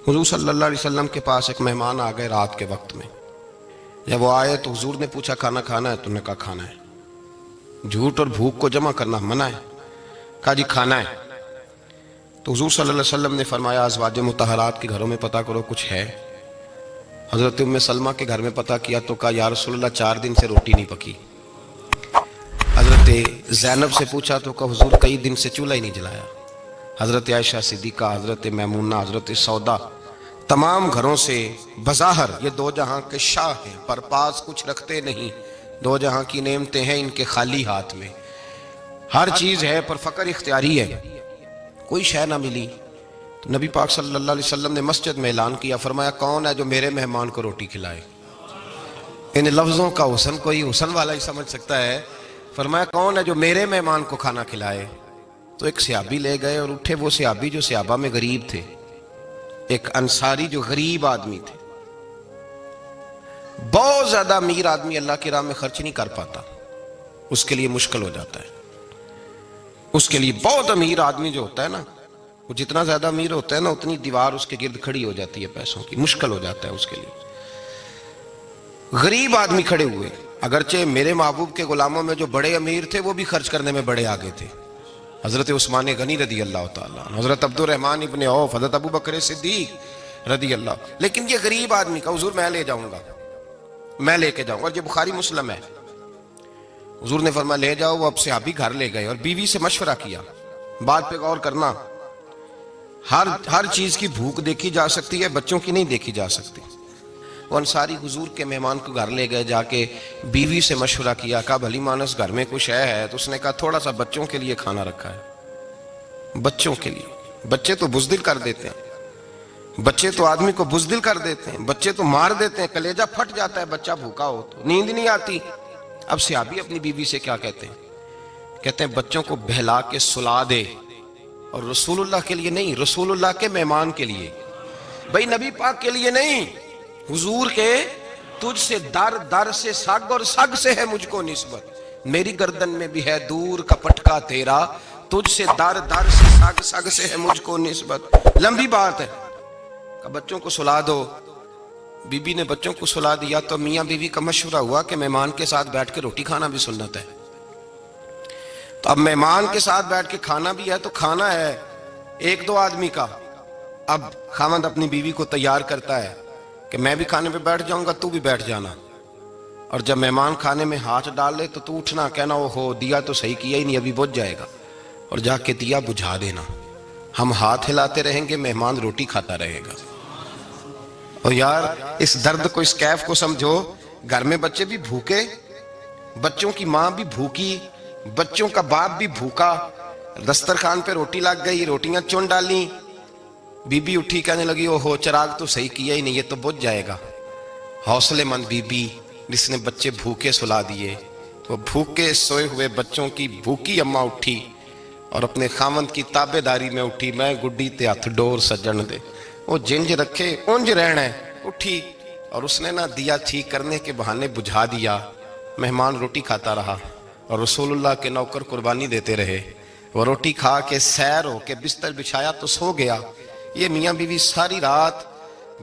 حضور صلی اللہ علیہ وسلم کے پاس ایک مہمان آ گئے رات کے وقت میں. جب وہ آئے تو حضور نے پوچھا کھانا کھانا ہے؟ تو نے کہا کھانا ہے. جھوٹ اور بھوک کو جمع کرنا منع ہے. کہا جی کھانا ہے. تو حضور صلی اللہ علیہ وسلم نے فرمایا ازواج مطہرات کے گھروں میں پتہ کرو کچھ ہے. حضرت ام سلمہ کے گھر میں پتہ کیا تو کہا یا رسول اللہ 4 دن سے روٹی نہیں پکی. حضرت زینب سے پوچھا تو کہا حضور کئی دن سے چولہا ہی نہیں جلایا. حضرت عائشہ صدیقہ، حضرت میمونہ، حضرت سودا، تمام گھروں سے بظاہر یہ 2 جہاں کے شاہ ہیں پر پاس کچھ رکھتے نہیں. 2 جہاں کی نعمتیں ہیں ان کے خالی ہاتھ میں. ہر چیز ہے پر فقر اختیاری ہے. کوئی شے نہ ملی تو نبی پاک صلی اللہ علیہ وسلم نے مسجد میں اعلان کیا، فرمایا کون ہے جو میرے مہمان کو روٹی کھلائے؟ ان لفظوں کا حسن کوئی حسن والا ہی سمجھ سکتا ہے. فرمایا کون ہے جو میرے مہمان کو کھانا کھلائے؟ تو ایک صحابی لے گئے اور اٹھے. وہ صحابی جو صحابہ میں غریب تھے، ایک انصاری جو غریب آدمی تھے. بہت زیادہ امیر آدمی اللہ کی راہ میں خرچ نہیں کر پاتا، اس کے لیے مشکل ہو جاتا ہے. اس کے لیے بہت امیر آدمی جو ہوتا ہے نا، وہ جتنا زیادہ امیر ہوتا ہے نا اتنی دیوار اس کے گرد کھڑی ہو جاتی ہے پیسوں کی. مشکل ہو جاتا ہے اس کے لیے. غریب آدمی کھڑے ہوئے. اگرچہ میرے محبوب کے غلاموں میں جو بڑے امیر تھے وہ بھی خرچ کرنے میں بڑے آگے تھے. حضرت عثمان غنی رضی اللہ تعالیٰ عنہ، حضرت عبد الرحمن ابن عوف، حضرت ابو بکر صدیق رضی اللہ. لیکن یہ غریب آدمی کا حضور میں لے جاؤں گا، میں لے کے جاؤں گا. اور یہ بخاری مسلم ہے. حضور نے فرمایا لے جاؤ. وہ اب صحابی گھر لے گئے اور بیوی سے مشورہ کیا. بات پہ غور کرنا، ہر چیز کی بھوک دیکھی جا سکتی ہے، بچوں کی نہیں دیکھی جا سکتی. وہ انصاری حضور کے مہمان کو گھر لے گئے. جا کے بیوی سے مشورہ کیا. کہا بھلی مانس گھر میں کچھ ہے؟ تو اس نے کہا تھوڑا سا بچوں کے لیے کھانا رکھا ہے. بچوں کے لیے. بچے تو بزدل کر دیتے ہیں، بچے تو آدمی کو بزدل کر دیتے ہیں، بچے تو مار دیتے ہیں. کلیجہ پھٹ جاتا ہے بچہ بھوکا ہو تو، نیند نہیں آتی. اب صحابی اپنی بیوی سے کیا کہتے ہیں؟ کہتے ہیں بچوں کو بہلا کے سلا دے. اور رسول اللہ کے لیے نہیں، رسول اللہ کے مہمان کے لیے. بھئی نبی پاک کے لیے نہیں، حضور کے. تجھ سے در در سے سگ اور سگ سے ہے مجھ کو نسبت. میری گردن میں بھی ہے دور کا پٹکا تیرا. تجھ سے در در سے سگ سگ سے ہے مجھ کو نسبت. لمبی بات ہے. کہ بچوں کو سلا دو. بی بی نے بچوں کو سلا دیا تو میاں بیوی کا مشورہ ہوا کہ مہمان کے ساتھ بیٹھ کے روٹی کھانا بھی سنت ہے. تو اب مہمان کے ساتھ بیٹھ کے کھانا بھی ہے تو کھانا ہے 1-2 آدمی کا. اب خاوند اپنی بیوی کو تیار کرتا ہے کہ میں بھی کھانے پہ بیٹھ جاؤں گا، تو بھی بیٹھ جانا. اور جب مہمان کھانے میں ہاتھ ڈال لے تو اٹھنا، کہنا وہ ہو دیا تو صحیح کیا ہی نہیں، ابھی بجھ جائے گا. اور جا کے دیا بجھا دینا. ہم ہاتھ ہلاتے رہیں گے، مہمان روٹی کھاتا رہے گا. اور یار اس درد کو، اس کیف کو سمجھو. گھر میں بچے بھی بھوکے، بچوں کی ماں بھی بھوکی، بچوں کا باپ بھی بھوکا. دسترخوان پہ روٹی لگ گئی، روٹیاں چن ڈالیں. بی بی اٹھی کہنے لگی او ہو چراغ تو صحیح کیا ہی نہیں، یہ تو بجھ جائے گا. حوصلے مند بی بی جس نے بچے بھوکے سلا دیے. وہ بھوکے سوئے ہوئے بچوں کی بھوکی اماں اٹھی اور اپنے خاوند کی تابع داری میں اٹھی. میں گڈی تے ہتھ ڈور سجن دے، وہ جنج رکھے اونج رہنا ہے. اٹھی اور اس نے دیا ٹھیک کرنے کے بہانے بجھا دیا. مہمان روٹی کھاتا رہا اور رسول اللہ کے نوکر قربانی دیتے رہے. وہ روٹی کھا کے سیر ہو کے بستر بچھایا تو سو گیا. یہ میاں بیوی ساری رات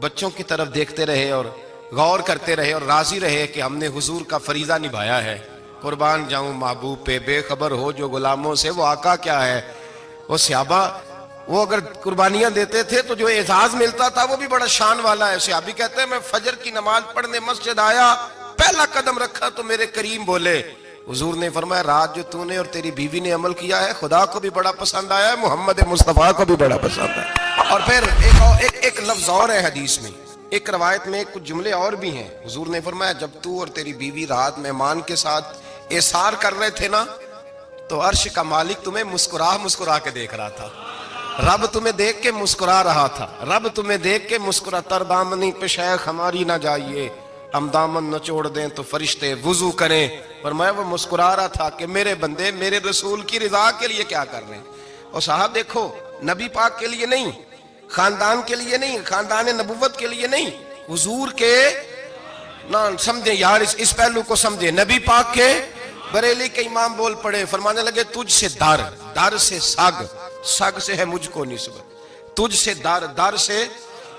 بچوں کی طرف دیکھتے رہے اور غور کرتے رہے اور راضی رہے کہ ہم نے حضور کا فریضہ نبھایا ہے. قربان جاؤں محبوب پہ، بے خبر ہو جو غلاموں سے وہ آقا کیا ہے. وہ صحابہ وہ اگر قربانیاں دیتے تھے تو جو اعزاز ملتا تھا وہ بھی بڑا شان والا ہے. صحابی کہتے ہیں میں فجر کی نماز پڑھنے مسجد آیا، پہلا قدم رکھا تو میرے کریم بولے. حضور نے فرمایا رات جو تو نے اور تیری بیوی نے عمل کیا ہے خدا کو بھی بڑا پسند آیا ہے، محمد مصطفیٰ کو بھی بڑا پسند ہے. اور پھر ایک لفظ اور ہے حدیث میں، ایک روایت میں کچھ جملے اور بھی ہیں. حضور نے فرمایا جب تو اور تیری بیوی رات مہمان کے ساتھ ایثار کر رہے تھے نا تو عرش کا مالک تمہیں مسکرا کے دیکھ رہا تھا. رب تمہیں دیکھ کے مسکرا رہا تھا. رب تمہیں دیکھ کے مسکرا. تر دامنی پہ شیخ ہماری نہ جائیے، ہم دامن نچوڑ دیں تو فرشتے وضو کریں. فرمایا وہ مسکرا رہا تھا کہ میرے بندے میرے رسول کی رضا کے لیے کیا کر رہے ہیں. اور صاحب دیکھو، نبی پاک کے لیے نہیں، خاندان کے لیے نہیں، خاندان نبوت کے لیے نہیں، حضور کے نہ سمجھیں یار، اس پہلو کو سمجھیں. نبی پاک کے بریلی کے امام بول پڑے، فرمانے لگے تجھ سے در، در سے سگ، سگ سے ہے مجھ کو نسبت. تجھ سے در، در سے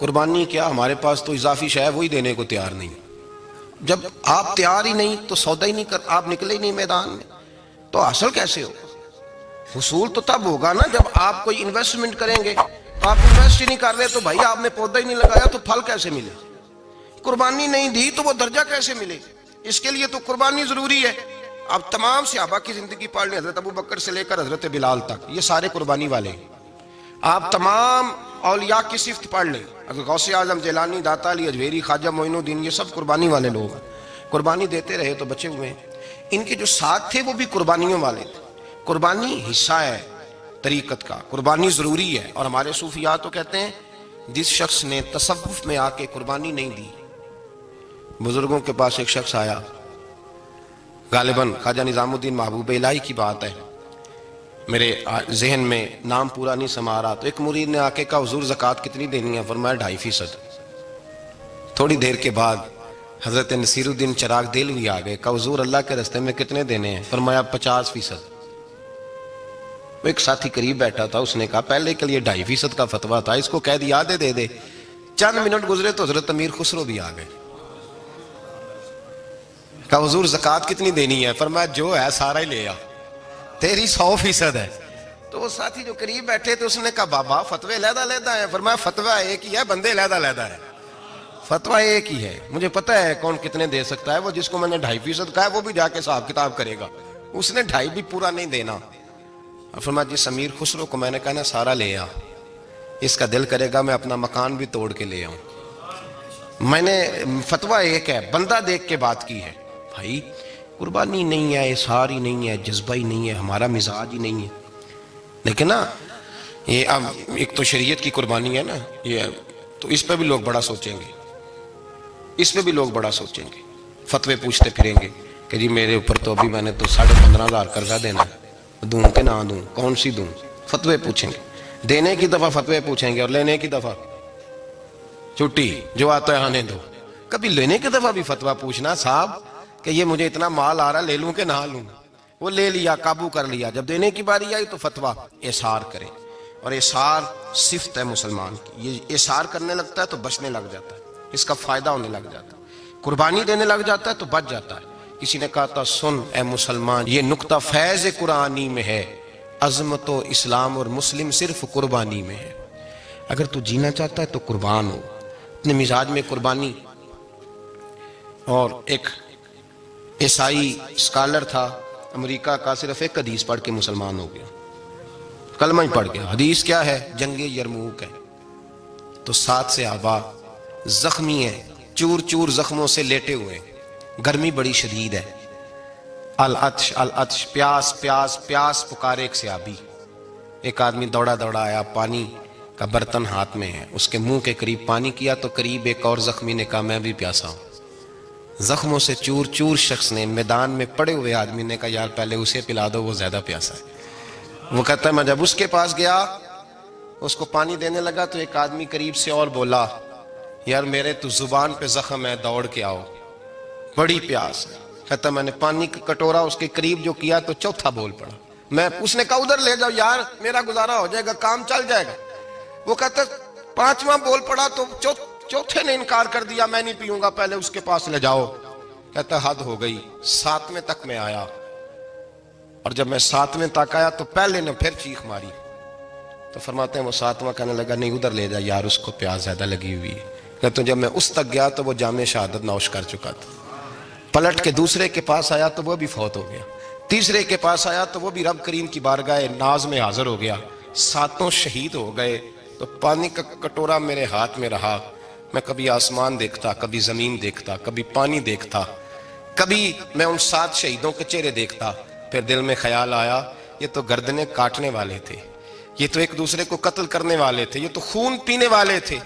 قربانی کیا، ہمارے پاس تو اضافی شے وہی دینے کو تیار نہیں. جب آپ تیار ہی نہیں تو سودا ہی نہیں کر، آپ نکلے ہی نہیں میدان میں تو حاصل کیسے ہو؟ حصول تو تب ہوگا نا جب آپ کوئی انویسٹمنٹ کریں گے. آپ انویسٹ ہی نہیں کر رہے تو بھائی آپ نے پودا ہی نہیں لگایا تو پھل کیسے ملے؟ قربانی نہیں دی تو وہ درجہ کیسے ملے؟ اس کے لیے تو قربانی ضروری ہے. اب تمام صحابہ کی زندگی پڑھ لیں، حضرت ابو بکر سے لے کر حضرت بلال تک، یہ سارے قربانی والے ہیں. آپ تمام اولیاء کی صفت پڑھ لیں، حضرت غوث اعظم، جیلانی، داتا علی اجویری، خواجہ معین الدین، یہ سب قربانی والے لوگ ہیں. قربانی دیتے رہے تو بچے ہوئے ہیں. ان کے جو ساتھ تھے وہ بھی قربانیوں والے تھے. قربانی حصہ ہے طریقت کا، قربانی ضروری ہے. اور ہمارے صوفیاء تو کہتے ہیں جس شخص نے تصوف میں آ کے قربانی نہیں دی. بزرگوں کے پاس ایک شخص آیا، غالباً خواجہ نظام الدین محبوب الہی کی بات ہے، میرے ذہن میں نام پورا نہیں سما رہا. تو ایک مرید نے آ کے کہا حضور زکوٰۃ کتنی دینی ہے؟ فرمایا 2.5%. تھوڑی دیر کے بعد حضرت نصیر الدین چراغ دہلوی آ گئے، کہا حضور اللہ کے راستے میں کتنے دینے ہیں؟ فرمایا 50%. ایک ساتھی قریب بیٹھا تھا، اس نے کہا پہلے کے لیے 2.5% کا فتویٰ تھا، اس کو کہہ دیا دے دے. چند منٹ گزرے تو حضرت امیر خسرو بھی آ گئے، کہا حضور زکوٰۃ کتنی دینی ہے؟ فرمایا جو ہے سارا ہی لے آ، تیری 100% ہے. تو وہ ساتھی جو قریب بیٹھے تھے اس نے کہا بابا فتوے علیحدہ علیحدہ ہیں. فرمایا فتویٰ ایک ہی ہے، بندے علیحدہ علیحدہ ہے. فتویٰ ایک ہی ہے، مجھے پتہ ہے کون کتنے دے سکتا ہے. وہ جس کو میں نے 2.5% کہا ہے وہ بھی جا کے حساب کتاب کرے گا، اس نے 2.5 بھی پورا نہیں دینا. فرمایا جس امیر خسرو کو میں نے کہا نا سارا لے آ، اس کا دل کرے گا میں اپنا مکان بھی توڑ کے لے آؤں. میں نے فتویٰ ایک ہے، بندہ دیکھ کے بات کی ہے. بھائی قربانی نہیں ہے، اظہار ہی نہیں ہے، جذبہ ہی نہیں ہے، ہمارا مزاج ہی نہیں ہے. لیکن نا یہ اب ایک تو شریعت کی قربانی ہے نا، یہ تو اس پہ بھی لوگ بڑا سوچیں گے، اس پہ بھی لوگ بڑا سوچیں گے. فتوے پوچھتے پھریں گے کہ جی میرے اوپر تو ابھی میں نے تو 15,500 قرضہ دینا ہے، دوں کہ نہ دوں، کون سی دوں؟ فتوے پوچھیں گے. دینے کی دفعہ فتوے پوچھیں گے اور لینے کی دفعہ چھٹی، جو آتا ہے آنے دو. کبھی لینے کی دفعہ بھی فتویٰ پوچھنا صاحب کہ یہ مجھے اتنا مال آ رہا لے لوں کہ نہ لوں. وہ لے لیا، قابو کر لیا. جب دینے کی باری آئی تو فتویٰ احصار کریں. اور احصار صفت ہے مسلمان کی، یہ احصار کرنے لگتا ہے تو بچنے لگ جاتا ہے، اس کا فائدہ ہونے لگ جاتا ہے. قربانی دینے لگ جاتا ہے تو بچ جاتا ہے. کسی نے کہا تھا سن اے مسلمان، یہ نقطہ فیض قرآنی میں ہے، عظمت و اسلام اور مسلم صرف قربانی میں ہے. اگر تو جینا چاہتا ہے تو قربان ہو. اپنے مزاج میں قربانی. اور ایک عیسائی اسکالر تھا امریکہ کا، صرف ایک حدیث پڑھ کے مسلمان ہو گیا، کلمہ ہی پڑھ گیا. حدیث کیا ہے؟ جنگ یرموک ہے. تو 7 صحابہ زخمی ہیں، چور چور زخموں سے لیٹے ہوئے، گرمی بڑی شدید ہے، العطش العطش، پیاس پیاس پیاس پکارے ایک صحابی. ایک آدمی دوڑا دوڑا آیا، پانی کا برتن ہاتھ میں ہے، اس کے منہ کے قریب پانی کیا تو قریب ایک اور زخمی نے کہا میں بھی پیاسا ہوں. زخموں سے چور چور شخص نے، میدان میں پڑے ہوئے آدمی نے کہا یار پہلے اسے پلا دو، وہ زیادہ پیاسا ہے. وہ کہتا ہے میں جب اس کے پاس گیا اس کو پانی دینے لگا تو ایک آدمی قریب سے اور بولا یار میرے تو زبان پہ زخم ہے، دوڑ کے آؤ، بڑی پیاس ہے. کہتا میں نے پانی کا کٹورا اس کے قریب جو کیا تو چوتھا بول پڑا. اس نے کہا ادھر لے جاؤ یار، میرا گزارا ہو جائے گا، کام چل جائے گا. وہ کہتا 5واں بول پڑا تو چوتھے نے انکار کر دیا، میں نہیں پیوں گا، پہلے اس کے پاس لے جاؤ. کہتا حد ہو گئی. 7ویں تک میں آیا، اور جب میں 7ویں تک آیا تو پہلے نے پھر چیخ ماری. تو فرماتے ہیں وہ 7واں کہنے لگا نہیں ادھر لے جا یار، اس کو پیاس زیادہ لگی ہوئی ہے. کہتے ہیں جب میں اس تک گیا تو وہ جام شہادت نوش کر چکا تھا. پلٹ کے دوسرے کے پاس آیا تو وہ بھی فوت ہو گیا. تیسرے کے پاس آیا تو وہ بھی رب کریم کی بارگاہ ناز میں حاضر ہو گیا. 7 شہید ہو گئے. تو پانی کا کٹورا میرے ہاتھ میں رہا. میں کبھی آسمان دیکھتا، کبھی زمین دیکھتا، کبھی پانی دیکھتا، کبھی میں ان 7 شہیدوں کے چہرے دیکھتا. پھر دل میں خیال آیا یہ تو گردنیں کاٹنے والے تھے، یہ تو ایک دوسرے کو قتل کرنے والے تھے، یہ تو خون پینے والے تھے.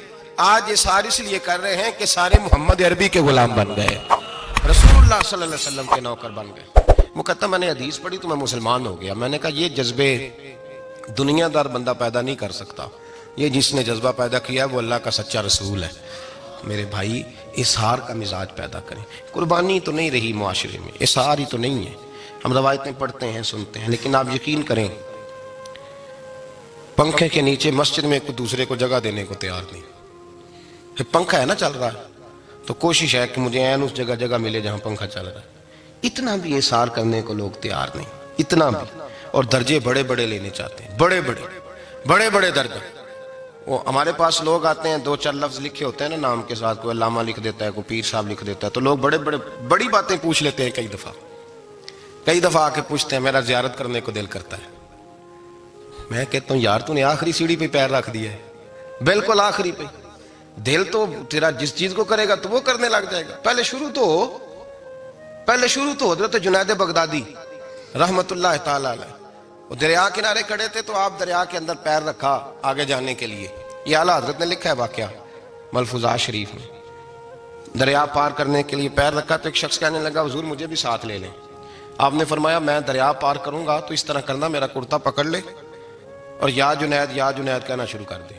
آج یہ سارے اس لیے کر رہے ہیں کہ سارے محمد عربی کے غلام بن گئے، رسول اللہ صلی اللہ علیہ وسلم کے نوکر بن گئے. وہ کہتا میں نے حدیث پڑھی تو میں مسلمان ہو گیا. میں نے کہا یہ جذبے دنیا دار بندہ پیدا نہیں کر سکتا، یہ جس نے جذبہ پیدا کیا ہے وہ اللہ کا سچا رسول ہے. میرے بھائی اظہار کا مزاج پیدا کریں. قربانی تو نہیں رہی معاشرے میں، اظہار ہی تو نہیں ہے. ہم روایتیں پڑھتے ہیں سنتے ہیں، لیکن آپ یقین کریں پنکھے کے نیچے مسجد میں ایک دوسرے کو جگہ دینے کو تیار نہیں. پھر پنکھا ہے نا چل رہا ہے تو کوشش ہے کہ مجھے عین اس جگہ جگہ ملے جہاں پنکھا چل رہا ہے. اتنا بھی احسار کرنے کو لوگ تیار نہیں, اتنا بھی. اور درجے بڑے بڑے لینے چاہتے ہیں, بڑے بڑے درجے. وہ ہمارے پاس لوگ آتے ہیں, 2-4 لفظ لکھے ہوتے ہیں نا نام کے ساتھ, کوئی علامہ لکھ دیتا ہے, کوئی پیر صاحب لکھ دیتا ہے, تو لوگ بڑی باتیں پوچھ لیتے ہیں. کئی دفعہ آ کے پوچھتے ہیں میرا زیارت کرنے کو دل کرتا ہے. میں کہتا ہوں یار تو نے آخری سیڑھی پہ پیر رکھ دیا ہے, بالکل آخری پہ. دل تو تیرا جس چیز کو کرے گا تو وہ کرنے لگ جائے گا. پہلے شروع تو حضرت جنید بغدادی رحمت اللہ تعالی علیہ, وہ دریا کنارے کھڑے تھے تو آپ دریا کے اندر پیر رکھا آگے جانے کے لیے. یہ اعلیٰ حضرت نے لکھا ہے واقعہ ملفوظات شریف میں. دریا پار کرنے کے لیے پیر رکھا تو ایک شخص کہنے لگا حضور مجھے بھی ساتھ لے لیں. آپ نے فرمایا میں دریا پار کروں گا تو اس طرح کرنا, میرا کرتا پکڑ لے اور یا جنید کہنا شروع کر دے.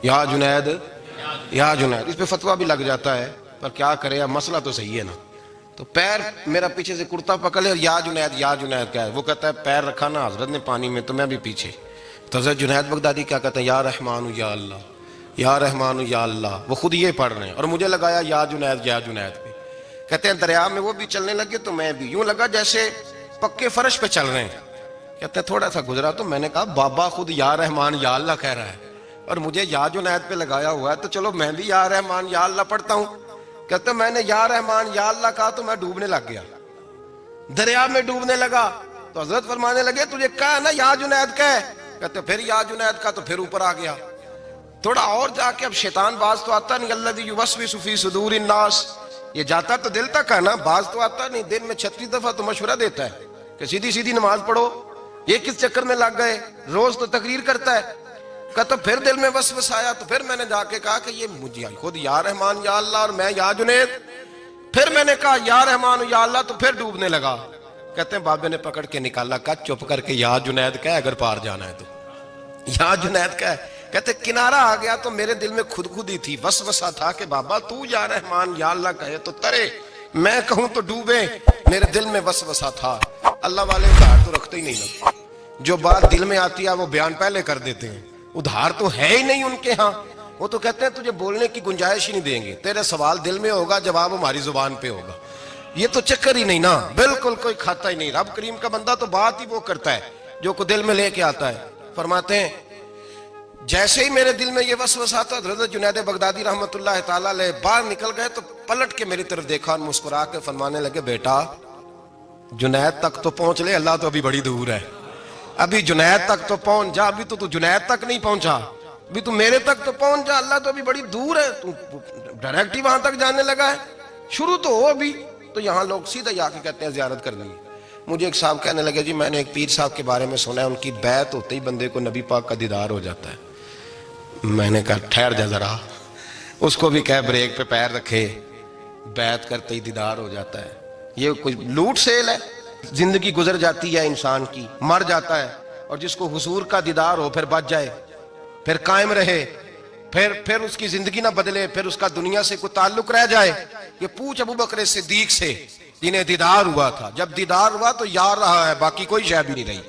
یا جنید. اس پہ فتویٰ بھی لگ جاتا ہے پر کیا کرے, اب مسئلہ تو صحیح ہے نا. تو پیر میرا پیچھے سے کرتا پکڑ لے اور یا جنید کہا ہے. وہ کہتا ہے پیر رکھا نا حضرت نے پانی میں تو میں بھی پیچھے. تو حضرت جنید بغدادی کیا کہتے ہیں یا رحمان یا اللہ, یا رحمان یا اللہ. وہ خود یہ پڑھ رہے ہیں اور مجھے لگایا یا جنید پہ. کہتے ہیں دریا میں وہ بھی چلنے لگے تو میں بھی, یوں لگا جیسے پکے فرش پہ چل رہے ہیں. کہتے ہیں تھوڑا سا گزرا تو میں نے کہا بابا خود یا رحمان یا اللہ کہہ رہا ہے اور مجھے یا جنید پہ لگایا ہوا ہے, تو چلو میں بھی یا رحمان یا اللہ پڑھتا ہوں. کہتے ہیں میں نے یا رحمان یا اللہ کہا تو میں ڈوبنے لگ گیا, دریا میں ڈوبنے لگا. تو حضرت فرمانے لگے تجھے کہا نا یا جنید کہے. کہتے پھر یا جنید کا تو پھر اوپر آ گیا. تھوڑا اور جا کے اب شیطان باز تو آتا نہیں, الذی یوسوس فی صدور الناس, یہ جاتا تو دل تک ہے نا, باز تو آتا نہیں. دن میں 36 دفعہ تو مشورہ دیتا ہے کہ سیدھی نماز پڑھو, یہ کس چکر میں لگ گئے, روز تو تقریر کرتا ہے. کہتا پھر دل میں وسوسہ آیا تو پھر میں نے جا کے کہا کہ یہ مجھے خود یا رحمان یا اللہ اور میں یا جنید. پھر میں نے کہا یا رحمان یا اللہ تو پھر ڈوبنے لگا. کہتے ہیں بابے نے پکڑ کے نکالا, کہا چپ کر کے یا جنید کہہ اگر پار جانا ہے تو یا جنید کہہ. کہتے کنارہ آ گیا تو میرے دل میں خود ہی تھی, وسوسہ تھا کہ بابا تو یا رحمان یا اللہ کہے تو ترے, میں کہوں تو ڈوبے. میرے دل میں وسوسہ تھا. اللہ والے ادھار تو رکھتے ہی نہیں نا, جو بات دل میں آتی ہے وہ بیان پہلے کر دیتے ہیں. ادھار تو ہے ہی نہیں ان کے ہاں. وہ تو کہتے ہیں تجھے بولنے کی گنجائش ہی نہیں دیں گے, تیرے سوال دل میں ہوگا جواب ہماری زبان پہ ہوگا. یہ تو چکر ہی نہیں نا, بالکل کوئی کھاتا ہی نہیں. رب کریم کا بندہ تو بات ہی وہ کرتا ہے جو کو دل میں لے کے آتا ہے. فرماتے ہیں جیسے ہی میرے دل میں یہ وسوسہ آتا, حضرت جنید بغدادی رحمت اللہ تعالیٰ علیہ باہر نکل گئے تو پلٹ کے میری طرف دیکھا اور مسکرا کے فرمانے لگے بیٹا جنید تک تو پہنچ لے, اللہ تو ابھی بڑی دور ہے. ابھی جنید تک تو پہنچ جا, ابھی تو جنید تک نہیں پہنچا, ابھی تو میرے تک تو پہنچ جا, اللہ تو ابھی بڑی دور ہے. تو ڈائریکٹ ہی وہاں تک جانے لگا ہے, شروع تو ہو ابھی. تو یہاں لوگ سیدھا جا کے کہتے ہیں زیارت کرنی. مجھے ایک صاحب کہنے لگے جی میں نے ایک پیر صاحب کے بارے میں سنا ہے ان کی بیعت ہوتے ہی بندے کو نبی پاک کا دیدار ہو جاتا ہے. میں نے کہا ٹھہر جا ذرا, اس کو بھی کہہ بریک پہ پیر رکھے, بیعت کرتے ہی دیدار ہو جاتا ہے. یہ کوئی لوٹ سیل ہے, زندگی گزر جاتی ہے انسان کی, مر جاتا ہے, اور جس کو حضور کا دیدار ہو پھر بچ جائے, پھر قائم رہے, پھر اس کی زندگی نہ بدلے, پھر اس کا دنیا سے کوئی تعلق رہ جائے. یہ پوچھ ابو بکر صدیق سے جنہیں دیدار ہوا تھا, جب دیدار ہوا تو یار رہا ہے, باقی کوئی شے بھی نہیں رہی,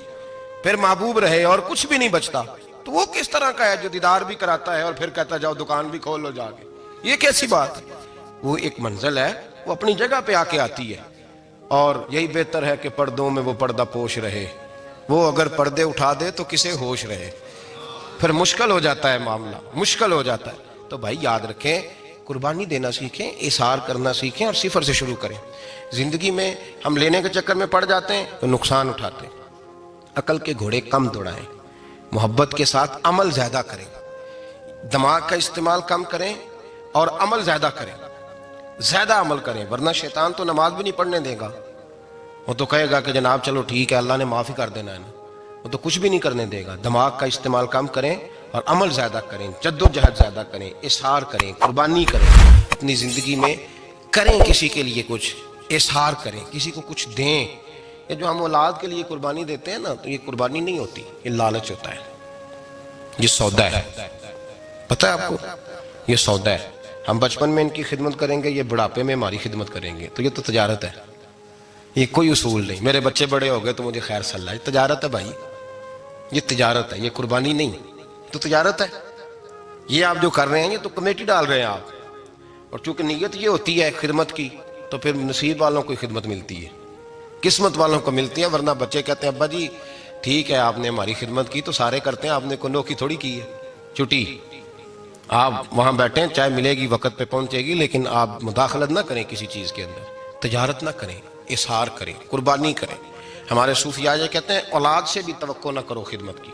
پھر محبوب رہے اور کچھ بھی نہیں بچتا. تو وہ کس طرح کا ہے جو دیدار بھی کراتا ہے اور پھر کہتا جاؤ دکان بھی کھول لو جا کے, یہ کیسی بات ہے. وہ ایک منزل ہے, وہ اپنی جگہ پہ آ کے آتی ہے, اور یہی بہتر ہے کہ پردوں میں وہ پردہ پوش رہے. وہ اگر پردے اٹھا دے تو کسے ہوش رہے, پھر مشکل ہو جاتا ہے معاملہ, مشکل ہو جاتا ہے. تو بھائی یاد رکھیں, قربانی دینا سیکھیں, اثار کرنا سیکھیں اور صفر سے شروع کریں. زندگی میں ہم لینے کے چکر میں پڑ جاتے ہیں تو نقصان اٹھاتے ہیں. عقل کے گھوڑے کم دوڑائیں, محبت کے ساتھ عمل زیادہ کریں, دماغ کا استعمال کم کریں اور عمل زیادہ کریں, زیادہ عمل کریں. ورنہ شیطان تو نماز بھی نہیں پڑھنے دے گا, وہ تو کہے گا کہ جناب چلو ٹھیک ہے اللہ نے معافی کر دینا ہے نا, وہ تو کچھ بھی نہیں کرنے دے گا. دماغ کا استعمال کم کریں اور عمل زیادہ کریں, جد و جہد زیادہ کریں, اظہار کریں, قربانی کریں, اپنی زندگی میں کریں, کسی کے لیے کچھ اظہار کریں, کسی کو کچھ دیں. یہ جو ہم اولاد کے لیے قربانی دیتے ہیں نا, تو یہ قربانی نہیں ہوتی, یہ لالچ ہوتا ہے, یہ سودا ہے. پتہ ہے آپ کو, یہ سودا ہے. ہم بچپن میں ان کی خدمت کریں گے, یہ بڑھاپے میں ہماری خدمت کریں گے, تو یہ تو تجارت ہے, یہ کوئی اصول نہیں. میرے بچے بڑے ہو گئے تو مجھے خیر صلاح, یہ تجارت ہے بھائی, یہ تجارت ہے, یہ قربانی نہیں, تو تجارت ہے. یہ آپ جو کر رہے ہیں یہ تو کمیٹی ڈال رہے ہیں آپ، اور چونکہ نیت یہ ہوتی ہے خدمت کی تو پھر نصیب والوں کو خدمت ملتی ہے، قسمت والوں کو ملتی ہے، ورنہ بچے کہتے ہیں ابا جی ٹھیک ہے آپ نے ہماری خدمت کی تو سارے کرتے ہیں، آپ نے کو نوکی تھوڑی کی ہے چھٹی، آپ وہاں بیٹھیں چائے ملے گی وقت پہ پہنچے گی، لیکن آپ مداخلت نہ کریں کسی چیز کے اندر، تجارت نہ کریں، اظہار کریں، قربانی کریں۔ ہمارے صوفیاء یہ کہتے ہیں اولاد سے بھی توقع نہ کرو خدمت کی،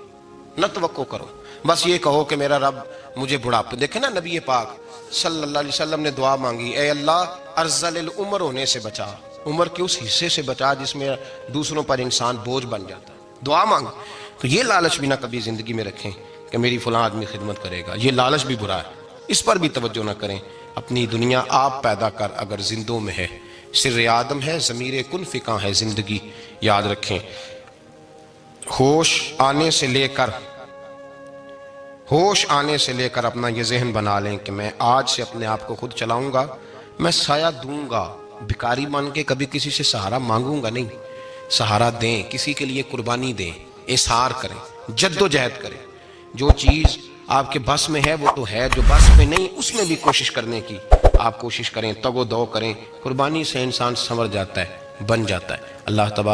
نہ توقع کرو، بس یہ کہو کہ میرا رب مجھے بڑھاپے، دیکھیں نا نبی پاک صلی اللہ علیہ وسلم نے دعا مانگی، اے اللہ ارذل العمر ہونے سے بچا، عمر کے اس حصے سے بچا جس میں دوسروں پر انسان بوجھ بن جاتا ہے، دعا مانگ۔ تو یہ لالچ بھی نہ کبھی زندگی میں رکھیں کہ میری فلاں آدمی خدمت کرے گا، یہ لالچ بھی برا ہے، اس پر بھی توجہ نہ کریں۔ اپنی دنیا آپ پیدا کر اگر زندوں میں ہے، سر آدم ہے، ضمیر کن فکاں ہے زندگی، یاد رکھیں۔ ہوش آنے سے لے کر اپنا یہ ذہن بنا لیں کہ میں آج سے اپنے آپ کو خود چلاؤں گا، میں سایہ دوں گا، بھکاری بن کے کبھی کسی سے سہارا مانگوں گا نہیں، سہارا دیں، کسی کے لیے قربانی دیں، اظہار کریں، جد و جہد کریں، جو چیز آپ کے بس میں ہے وہ تو ہے، جو بس میں نہیں اس میں بھی کوشش کرنے کی آپ کوشش کریں، تگ و دو کریں، قربانی سے انسان سنور جاتا ہے، بن جاتا ہے۔ اللہ تبارک